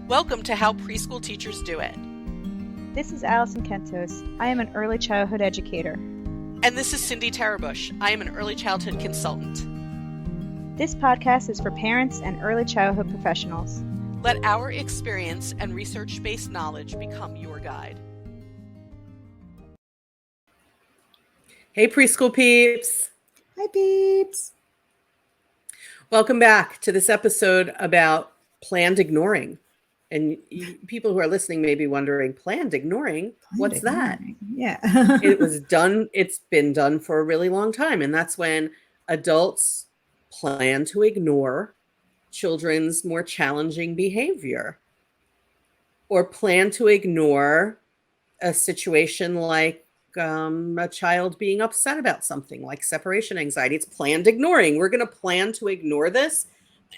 Welcome to How Preschool Teachers Do It. This is Alison Kentos. I am an early childhood educator. And this is Cindy Tarabush. I am an early childhood consultant. This podcast is for parents and early childhood professionals. Let our experience and research-based knowledge become your guide. Hey, preschool peeps. Hi, peeps. Welcome back to this episode about planned ignoring. And people who are listening may be wondering, planned ignoring? What's that? Yeah. It was done. It's been done for a really long time. And that's when adults plan to ignore children's more challenging behavior or plan to ignore a situation like a child being upset about something like separation anxiety. It's planned ignoring. We're going to plan to ignore this.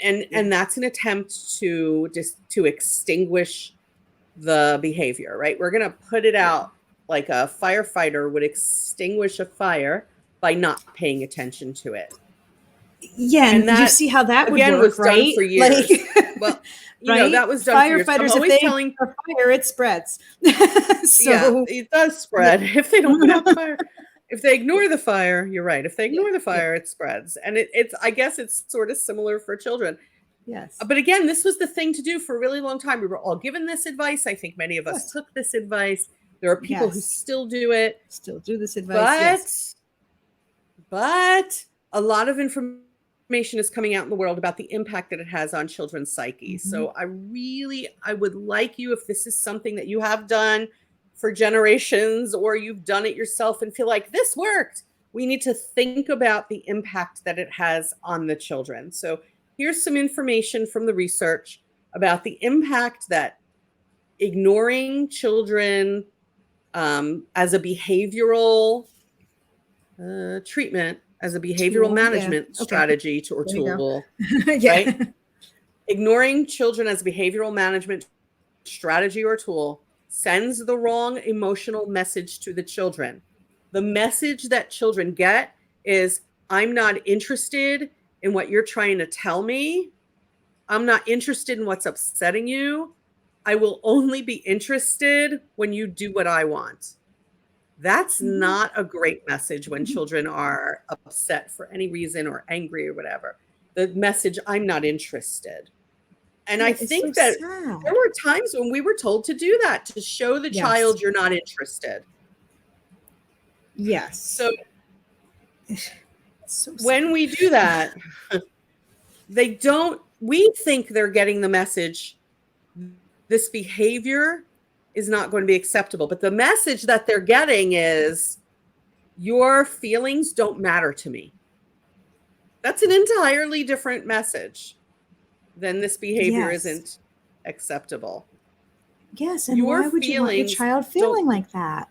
And that's an attempt to extinguish the behavior, right? We're going to put it out like a firefighter would extinguish a fire by not paying attention to it. Yeah, and that, you see how that would work, was right? Done for years. Well, you know, that was done for years. Firefighters, if they telling fire, it spreads. So yeah, it does spread if they don't put out the fire. If they ignore the fire, you're right. If they ignore the fire, it spreads. And it's, I guess it's sort of similar for children. Yes. But again, this was the thing to do for a really long time. We were all given this advice. I think many of us took this advice. There are people who still do it. Still do this advice. But a lot of information is coming out in the world about the impact that it has on children's psyches. Mm-hmm. So I would like you, if this is something that you have done for generations, or you've done it yourself and feel like this worked, we need to think about the impact that it has on the children. So here's some information from the research about the impact that ignoring children as a behavioral treatment, as a behavioral management strategy or tool, right? Ignoring children as a behavioral management strategy or tool sends the wrong emotional message to the children. The message that children get is, I'm not interested in what you're trying to tell me. I'm not interested in what's upsetting you. I will only be interested when you do what I want. That's not a great message when children are upset for any reason or angry or whatever. The message, I'm not interested. And I think that there were times when we were told to do that, to show the child you're not interested. Yes. So when we do that, we think they're getting the message, this behavior is not going to be acceptable. But the message that they're getting is, your feelings don't matter to me. That's an entirely different message. Then this behavior isn't acceptable. Yes, and why would you want your child feeling like that?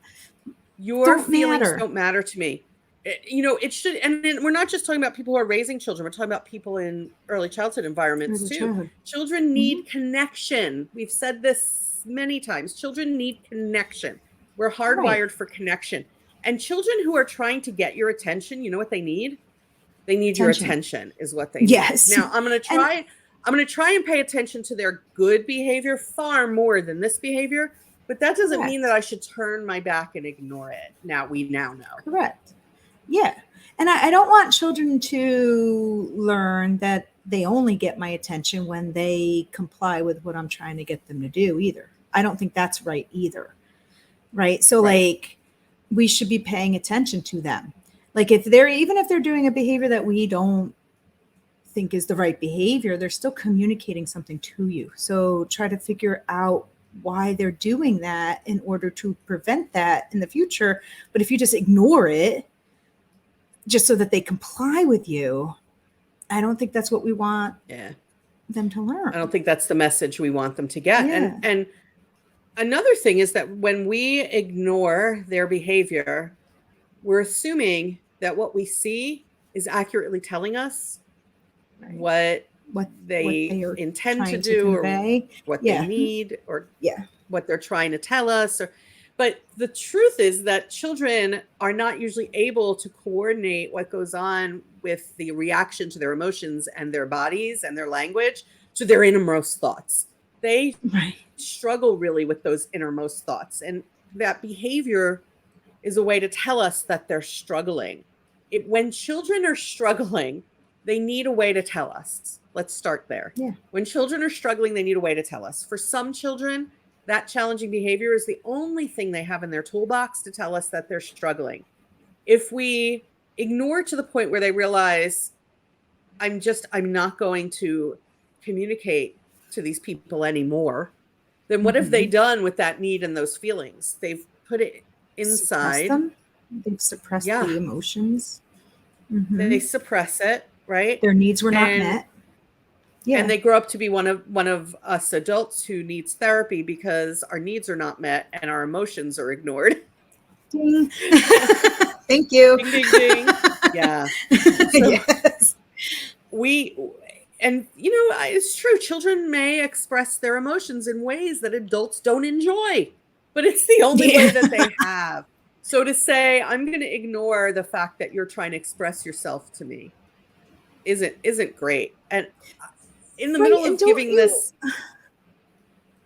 Your feelings don't matter to me. It should, and we're not just talking about people who are raising children. We're talking about people in early childhood environments too. Children need connection. We've said this many times. Children need connection. We're hardwired for connection. And children who are trying to get your attention, you know what they need? They need your attention is what they need. Yes. Now I'm going to try and pay attention to their good behavior far more than this behavior, but that doesn't mean that I should turn my back and ignore it. We now know. Correct. Yeah. And I don't want children to learn that they only get my attention when they comply with what I'm trying to get them to do either. I don't think that's right either. Right. So we should be paying attention to them. Like even if they're doing a behavior that we don't think is the right behavior, they're still communicating something to you. So try to figure out why they're doing that in order to prevent that in the future. But if you just ignore it just so that they comply with you, I don't think that's what we want them to learn. I don't think that's the message we want them to get. And another thing is that when we ignore their behavior, we're assuming that what we see is accurately telling us what they intend to do, or what they need, or what they're trying to tell us. But the truth is that children are not usually able to coordinate what goes on with the reaction to their emotions and their bodies and their language to their innermost thoughts. they struggle really with those innermost thoughts. And that behavior is a way to tell us that they're struggling. When children are struggling, they need a way to tell us. Let's start there. Yeah. When children are struggling, they need a way to tell us. For some children, that challenging behavior is the only thing they have in their toolbox to tell us that they're struggling. If we ignore to the point where they realize, I'm not going to communicate to these people anymore, then what have they done with that need and those feelings? They've put it inside. They've suppressed the emotions. They suppress it, right? Their needs were not met. Yeah. And they grow up to be one of us adults who needs therapy because our needs are not met and our emotions are ignored. Ding. Thank you. Ding, ding, ding. Yeah. So yes. It's true. Children may express their emotions in ways that adults don't enjoy, but it's the only way that they have. So to say, I'm going to ignore the fact that you're trying to express yourself to me isn't great. And in the middle of giving this,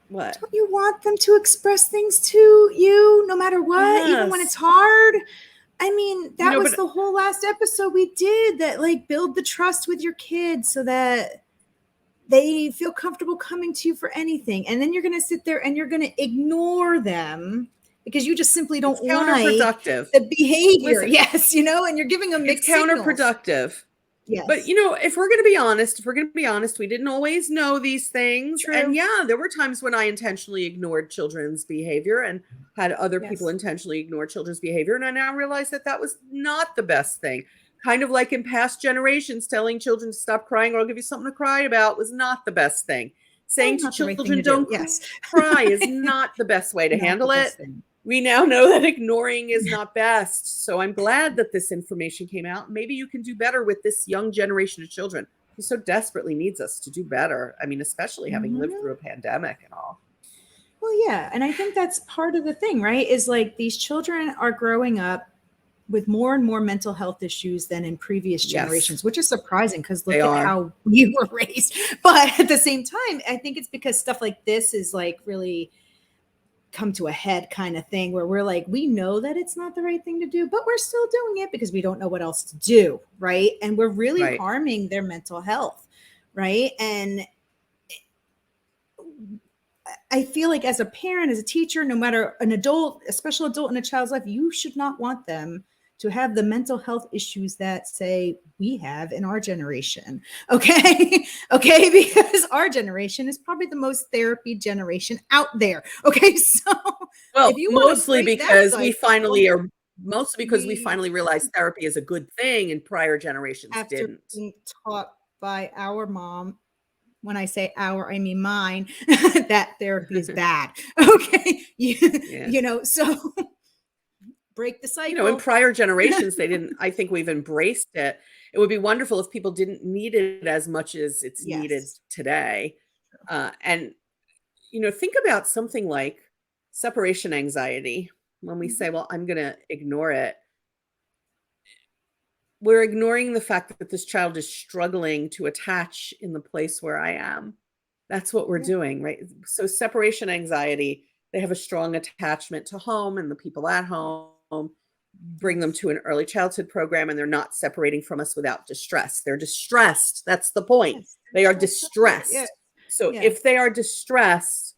what? Don't you want them to express things to you no matter what, even when it's hard? I mean, that was the whole last episode we did, that like build the trust with your kids so that they feel comfortable coming to you for anything. And then you're going to sit there and you're going to ignore them because you just simply don't like the behavior. Listen, yes. And you're giving them mixed signals. Counterproductive. Yes. But if we're going to be honest, we didn't always know these things. True. And there were times when I intentionally ignored children's behavior and had other people intentionally ignore children's behavior. And I now realize that was not the best thing. Kind of like in past generations, telling children to stop crying or I'll give you something to cry about was not the best thing. Saying to children, don't cry is not the best way to handle it. We now know that ignoring is not best. So I'm glad that this information came out. Maybe you can do better with this young generation of children who so desperately needs us to do better. I mean, especially having lived through a pandemic and all. Well, yeah. And I think that's part of the thing, right? Is like these children are growing up with more and more mental health issues than in previous generations, which is surprising because look at how you were raised. But at the same time, I think it's because stuff like this is like really come to a head kind of thing where we're like, we know that it's not the right thing to do, but we're still doing it because we don't know what else to do. Right. And we're really harming their mental health. Right. And I feel like as a parent, as a teacher, no matter an adult, a special adult in a child's life, you should not want them to have the mental health issues that say we have in our generation. Okay. Okay. Because our generation is probably the most therapy generation out there. Okay. So if you mostly because we finally realized therapy is a good thing and prior generations didn't. Being taught by our mom, when I say our, I mean mine, that therapy is bad. Okay. So break the cycle. In prior generations, they didn't, I think we've embraced it. It would be wonderful if people didn't need it as much as it's needed today. And think about something like separation anxiety. When we say, well, I'm going to ignore it, we're ignoring the fact that this child is struggling to attach in the place where I am. That's what we're doing, right? So separation anxiety, they have a strong attachment to home and the people at home. Bring them to an early childhood program and they're not separating from us without distress. They're distressed. That's the point. Yes, they are distressed. Yes. So if they are distressed,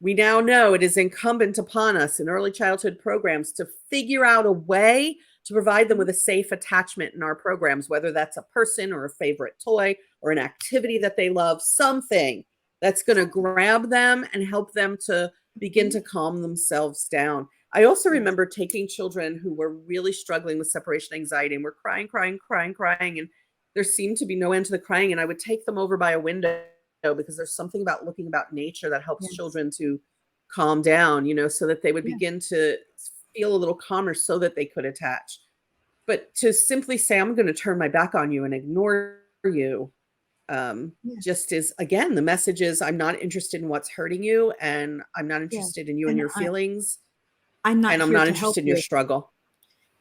we now know it is incumbent upon us in early childhood programs to figure out a way to provide them with a safe attachment in our programs, whether that's a person or a favorite toy or an activity that they love, something that's going to grab them and help them to begin to calm themselves down. I also remember taking children who were really struggling with separation anxiety and were crying, and there seemed to be no end to the crying. And I would take them over by a window because there's something about looking about nature that helps children to calm down, so that they would begin to feel a little calmer so that they could attach. But to simply say, I'm going to turn my back on you and ignore you, just is, again, the message is I'm not interested in what's hurting you and I'm not interested in you and your feelings. I'm not interested in your struggle.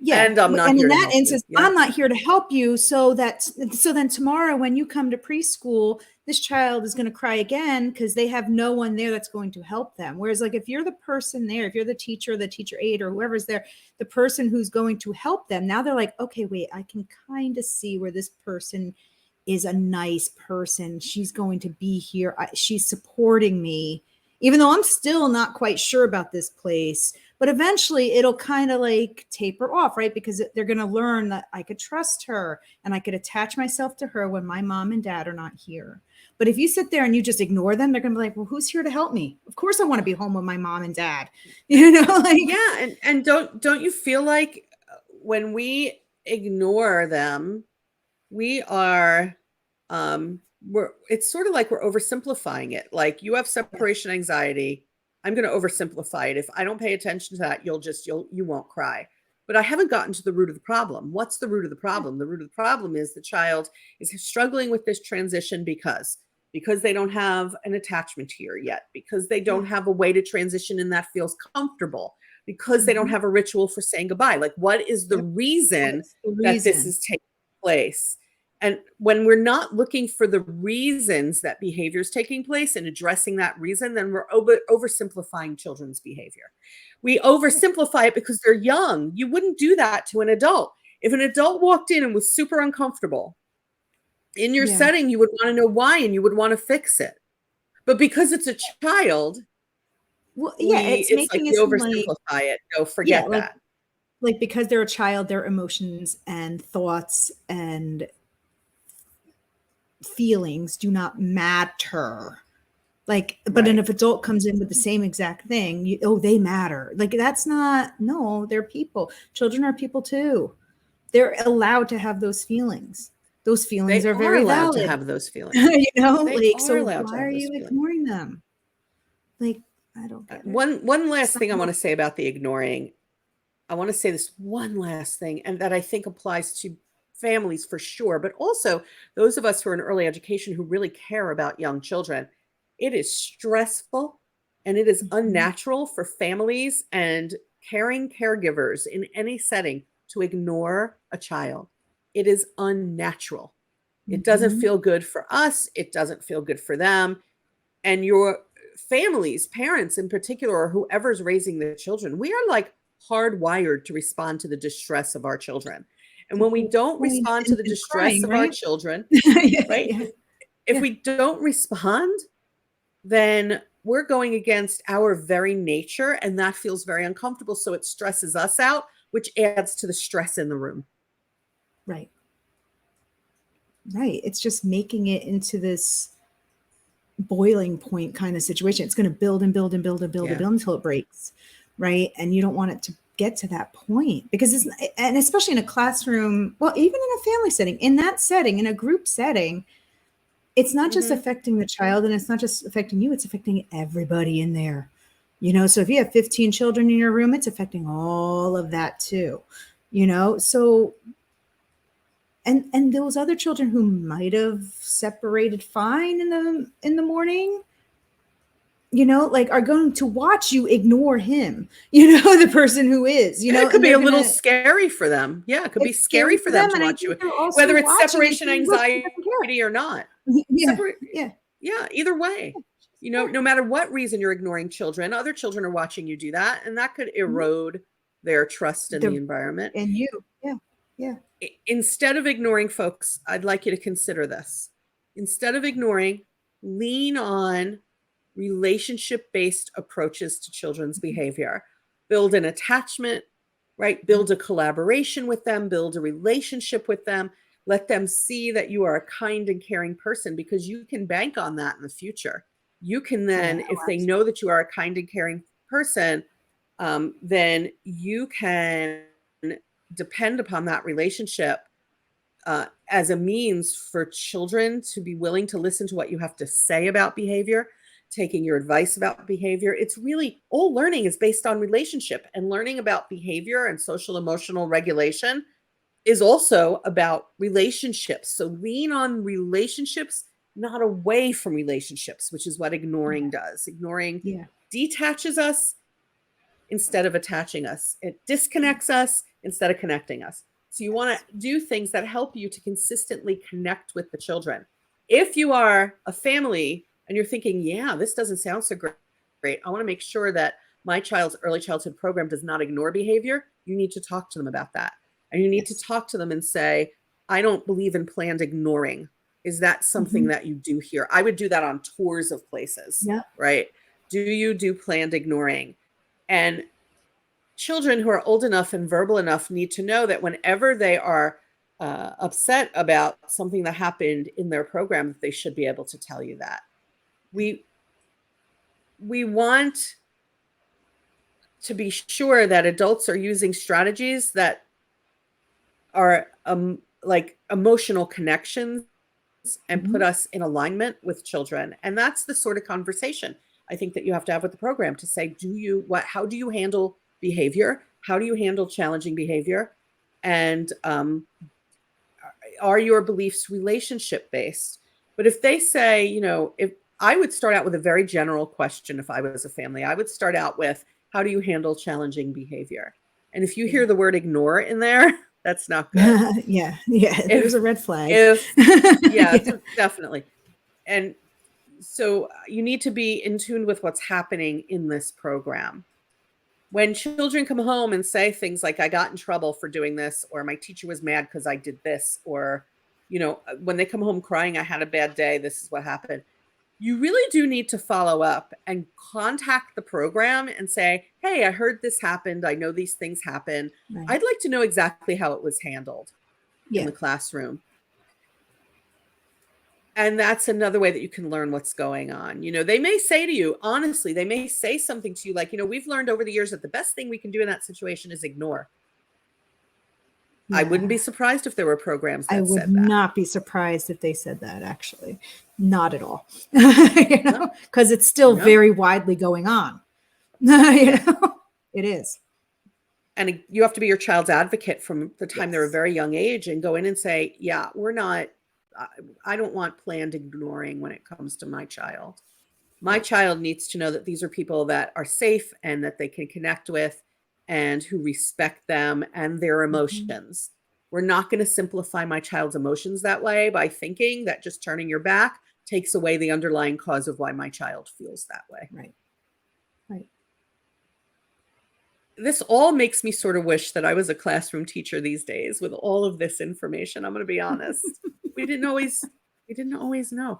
Yeah. And I'm not and here in to that help instance, you. Yeah. I'm not here to help you. So then tomorrow when you come to preschool, this child is going to cry again because they have no one there that's going to help them. Whereas like if you're the person there, if you're the teacher aide, or whoever's there, the person who's going to help them, now they're like, okay, wait, I can kind of see where this person is a nice person. She's going to be here. She's supporting me, even though I'm still not quite sure about this place. But eventually it'll kind of like taper off, right? Because they're going to learn that I could trust her and I could attach myself to her when my mom and dad are not here. But if you sit there and you just ignore them, they're going to be like, well, who's here to help me? Of course I want to be home with my mom and dad, like. Yeah. And don't you feel like when we ignore them, we are, it's sort of like we're oversimplifying it. Like you have separation anxiety. I'm going to oversimplify it. If I don't pay attention to that, you won't cry. But I haven't gotten to the root of the problem. What's the root of the problem? The root of the problem is the child is struggling with this transition because they don't have an attachment here yet, because they don't have a way to transition and that feels comfortable, because they don't have a ritual for saying goodbye. Like, what is the reason that this is taking place? And when we're not looking for the reasons that behavior is taking place and addressing that reason, then we're oversimplifying children's behavior. We oversimplify it because they're young. You wouldn't do that to an adult. If an adult walked in and was super uncomfortable in your setting, you would want to know why and you would want to fix it. But because it's a child, it's like you oversimplify it. Go forget that. Like because they're a child, their emotions and thoughts and feelings do not matter. Like, but if an adult comes in with the same exact thing, they matter. Like, that's not, no, they're people. Children are people too. They're allowed to have those feelings. Those feelings are very allowed valid. to have those feelings. So why are you ignoring them? Like, I don't get it. One last thing I want to say about the ignoring. I want to say this one last thing, and that I think applies to families for sure, but also those of us who are in early education who really care about young children. It is stressful and it is unnatural for families and caring caregivers in any setting to ignore a child. It is unnatural. It doesn't feel good for us. It doesn't feel good for them. And your families, parents in particular, or whoever's raising the children, we are like hardwired to respond to the distress of our children. And when we don't respond to the distress of our children, if we don't respond, then we're going against our very nature, and that feels very uncomfortable. So it stresses us out, which adds to the stress in the room. Right. It's just making it into this boiling point kind of situation. It's going to build and build and build and build and build until it breaks. Right. And you don't want it to get to that point, because and especially in a classroom, well, even in a family setting, in that setting, in a group setting, it's not just affecting the child and it's not just affecting you, it's affecting everybody in there. So if you have 15 children in your room, it's affecting all of that too, so and those other children who might have separated fine in the morning, like are going to watch you ignore him, the person who is, it could be a little scary for them. Yeah, it could be scary for them to watch you, whether it's separation anxiety or not. Either way, no matter what reason you're ignoring children, other children are watching you do that, and that could erode their trust in the environment and you. Instead of ignoring, folks, I'd like you to consider this. Instead of ignoring, lean on relationship-based approaches to children's behavior. Build an attachment, right? Build a collaboration with them, build a relationship with them. Let them see that you are a kind and caring person, because you can bank on that in the future. You can then, if they know that you are a kind and caring person, then you can depend upon that relationship as a means for children to be willing to listen to what you have to say about behavior, taking your advice about behavior. It's really, all learning is based on relationship, and learning about behavior and social emotional regulation is also about relationships. So lean on relationships, not away from relationships, which is what ignoring does. Ignoring detaches us instead of attaching us. It disconnects us instead of connecting us. So you want to do things that help you to consistently connect with the children. If you are a family and you're thinking, yeah, this doesn't sound so great, I want to make sure that my child's early childhood program does not ignore behavior, you need to talk to them about that. And you need to talk to them and say, I don't believe in planned ignoring. Is that something that you do here? I would do that on tours of places, right? Do you do planned ignoring? And children who are old enough and verbal enough need to know that whenever they are upset about something that happened in their program, they should be able to tell you that. We want to be sure that adults are using strategies that are like emotional connections and put us in alignment with children. And that's the sort of conversation I think that you have to have with the program to say, how do you handle behavior? How do you handle challenging behavior? And are your beliefs relationship based? But if they say, if I would start out with a very general question, if I was a family, I would start out with, how do you handle challenging behavior? And if you hear the word ignore in there, that's not good. There's a red flag. Definitely. And so you need to be in tune with what's happening in this program. When children come home and say things like, I got in trouble for doing this, or my teacher was mad because I did this, or, when they come home crying, I had a bad day, this is what happened. You really do need to follow up and contact the program and say, hey, I heard this happened. I know these things happen. Right. I'd like to know exactly how it was handled in the classroom. And that's another way that you can learn what's going on. They may say to you, honestly, they may say something to you like, we've learned over the years that the best thing we can do in that situation is ignore. Yeah. I wouldn't be surprised if there were programs that said that. I would not be surprised if they said that, actually. Not at all. Because it's still very widely going on. It is. And you have to be your child's advocate from the time they're a very young age and go in and say, I don't want planned ignoring when it comes to my child. My child needs to know that these are people that are safe and that they can connect with and who respect them and their emotions. We're not going to simplify my child's emotions that way by thinking that just turning your back takes away the underlying cause of why my child feels that way. Right. This all makes me sort of wish that I was a classroom teacher these days with all of this information. I'm going to be honest. We didn't always know.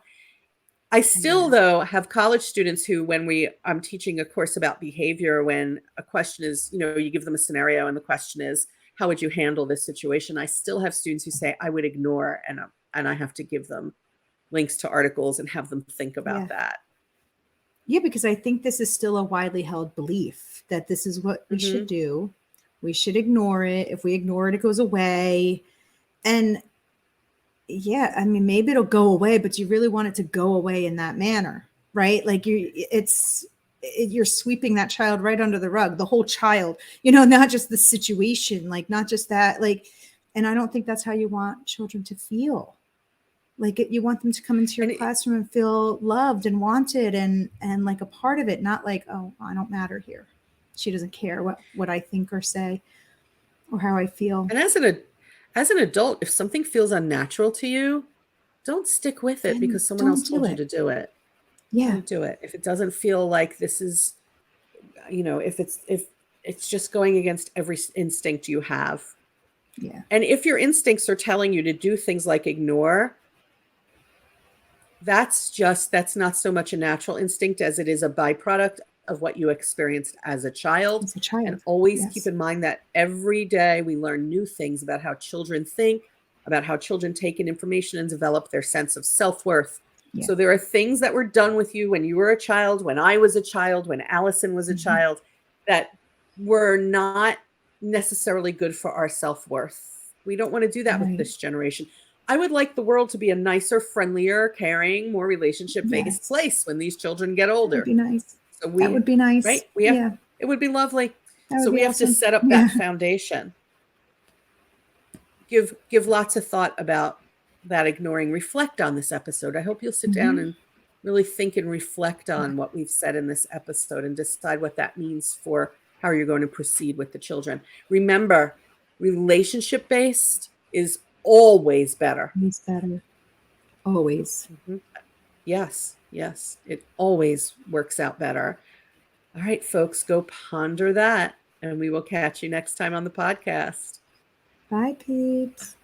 I still, though, have college students who, when I'm teaching a course about behavior, when a question is, you give them a scenario and the question is, how would you handle this situation? I still have students who say, I would ignore, and I have to give them links to articles and have them think about that. Yeah, because I think this is still a widely held belief that this is what we should do. We should ignore it. If we ignore it, it goes away. And maybe it'll go away, but you really want it to go away in that manner, right? Like you're sweeping that child right under the rug, the whole child, not just the situation, like not just that, like, and I don't think that's how you want children to feel. Like you want them to come into your classroom and feel loved and wanted and like a part of it, not like, oh, I don't matter here. She doesn't care what I think or say or how I feel. And as an adult, if something feels unnatural to you, don't stick with it because someone else told you to do it. Yeah. Don't do it. If it doesn't feel like this is, if it's just going against every instinct you have. Yeah. And if your instincts are telling you to do things like ignore, that's not so much a natural instinct as it is a byproduct of what you experienced as a child. And always keep in mind that every day we learn new things about how children think, about how children take in information and develop their sense of self-worth. Yeah. So there are things that were done with you when you were a child, when I was a child, when Allison was a child, that were not necessarily good for our self-worth. We don't want to do that with this generation. I would like the world to be a nicer, friendlier, caring, more relationship-based place when these children get older. That would be nice. So that would be nice. Right? It would be lovely. So we have to set up that foundation. Give lots of thought about that ignoring. Reflect on this episode. I hope you'll sit down and really think and reflect on what we've said in this episode and decide what that means for how you're going to proceed with the children. Remember, Relationship based is always better. Always better. Always. Mm-hmm. Yes. It always works out better. All right, folks, go ponder that, and we will catch you next time on the podcast. Bye, peeps.